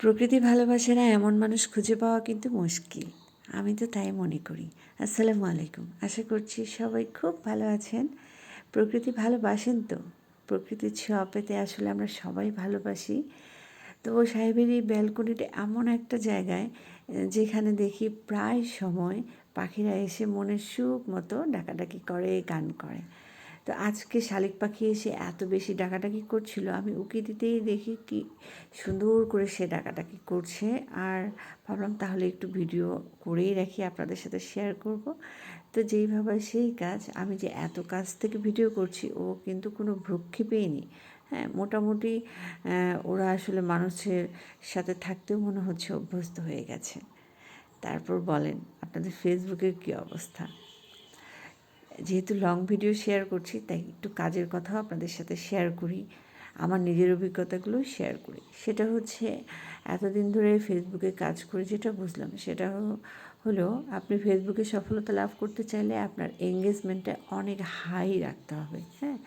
প্রকৃতি ভালোবাসে না এমন মানুষ খুঁজে পাওয়া কিন্তু মুশকিল। আমি তো তাই মনে করি। আসসালামু আলাইকুম। আশা করছি সবাই খুব ভালো আছেন। প্রকৃতি ভালোবাসেন তো? প্রকৃতির ছোঁয়া পেতে আসলে আমরা সবাই ভালোবাসি। তো সাহেবের এই ব্যালকনিটা এমন একটা জায়গায় যেখানে দেখি প্রায় সময় পাখিরা এসে মনের সুখ মতো ডাকাডাকি করে, গান করে। তো আজকে শালিক পাখি এসে এত বেশি ডাকাডাকি করছিল, আমি উকি দিতেই দেখি কি সুন্দর করে সে ডাকাডাকি করছে। আর ভাবলাম তাহলে একটু ভিডিও করেই রাখি, আপনাদের সাথে শেয়ার করব। তো যেইভাবে সেই কাজ, আমি যে এত কাজ থেকে ভিডিও করছি ও কিন্তু কোনো ভ্রুক্ষেপেই নেই। হ্যাঁ, মোটামুটি ওরা আসলে মানুষের সাথে থাকতেও মনে হচ্ছে অভ্যস্ত হয়ে গেছে। তারপর বলেন আপনাদের ফেসবুকের কী অবস্থা? যেহেতু লং ভিডিও শেয়ার করছি, তাই একটু কাজের কথাও আপনাদের সাথে শেয়ার করি, আমার নিজের অভিজ্ঞতাগুলো শেয়ার করি। সেটা হচ্ছে, এতদিন ধরে ফেসবুকে কাজ করে যেটা বুঝলাম সেটা হলো, আপনি ফেসবুকে সফলতা লাভ করতে চাইলে আপনার এঙ্গেজমেন্টটা অনেক হাই রাখতে হবে। হ্যাঁ,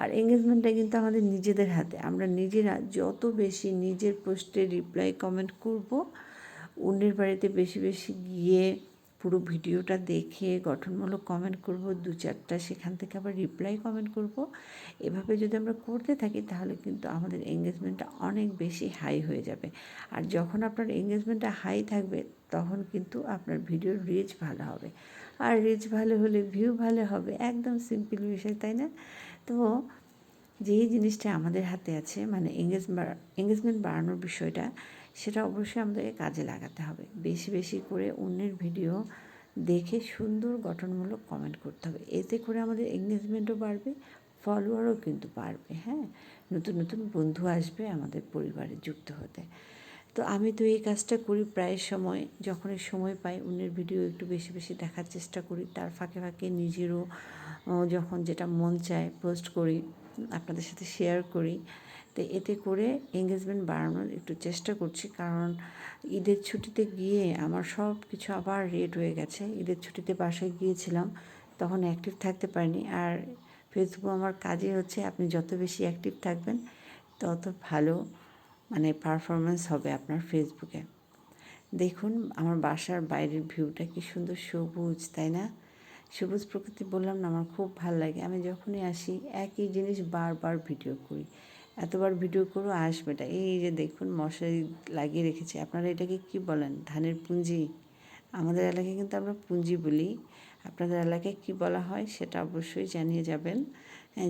আর এঙ্গেজমেন্টটা কিন্তু আমাদের নিজেদের হাতে। আমরা নিজেরা যত বেশি নিজের পোস্টে রিপ্লাই কমেন্ট করব, অন্যের বাড়িতে বেশি বেশি গিয়ে পুরো ভিডিওটা দেখে গঠনমূলক কমেন্ট করব, 2-4টা সেখান থেকে আবার রিপ্লাই কমেন্ট করব, এভাবে যদি আমরা করতে থাকি তাহলে কিন্তু আমাদের এঙ্গেজমেন্টটা অনেক বেশি হাই হয়ে যাবে। আর যখন আপনার এঙ্গেজমেন্টটা হাই থাকবে তখন কিন্তু আপনার ভিডিওর রিচ ভালো হবে, আর রিচ ভালো হলে ভিউ ভালো হবে। একদম সিম্পল বিষয়, তাই না? তো যেই জিনিসটা আমাদের হাতে আছে, মানে এঙ্গেজমেন্ট বাড়ানোর বিষয়টা, সেটা অবশ্যই আমাদেরকে কাজে লাগাতে হবে। বেশি বেশি করে অন্যের ভিডিও দেখে সুন্দর গঠনমূলক কমেন্ট করতে হবে। এতে করে আমাদের এঙ্গেজমেন্টও বাড়বে, ফলোয়ারও কিন্তু বাড়বে। হ্যাঁ, নতুন নতুন বন্ধু আসবে আমাদের পরিবারে যুক্ত হতে। তো আমি তো এই কাজটা করি প্রায় সময়। যখনই সময় পাই অন্যের ভিডিও একটু বেশি বেশি দেখার চেষ্টা করি, তার ফাঁকে ফাঁকে নিজেরও যখন যেটা মন চায় পোস্ট করি, আপনাদের সাথে শেয়ার করি। তো এতে করে এঙ্গেজমেন্ট বাড়ানোর একটু চেষ্টা করছি, কারণ ঈদের ছুটিতে গিয়ে আমার সব কিছু আবার রেড হয়ে গেছে। ঈদের ছুটিতে বাসায় গিয়েছিলাম, তখন অ্যাক্টিভ থাকতে পারিনি। আর ফেসবুক আমার কাজে হচ্ছে, আপনি যত বেশি অ্যাক্টিভ থাকবেন তত ভালো মানে পারফরমেন্স হবে আপনার ফেসবুকে। দেখুন আমার বাসার বাইরের ভিউটা কি সুন্দর সবুজ, তাই না? সবুজ প্রকৃতি বললাম না, আমার খুব ভালো লাগে। আমি যখনই আসি একই জিনিস বারবার ভিডিও করি, এতবার ভিডিও করেও আসবে না। এই যে দেখুন মশারি লাগিয়ে রেখেছি, আপনারা এটাকে কি বলেন? ধানের পুঁজি। আমাদের এলাকায় কিন্তু আমরা পুঁজি বলি। আপনাদের এলাকায় কি বলা হয় সেটা অবশ্যই জানিয়ে যাবেন,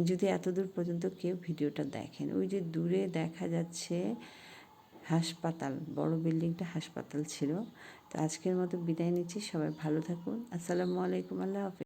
যদি এতদূর পর্যন্ত কেউ ভিডিওটা দেখেন। ওই যে দূরে দেখা যাচ্ছে হাসপাতাল, বড় বিল্ডিংটা হাসপাতাল ছিল। তো আজকের মতো বিদায় নিচ্ছি, সবাই ভালো থাকুন। আসসালামু আলাইকুম, আল্লাহ হাফেজ।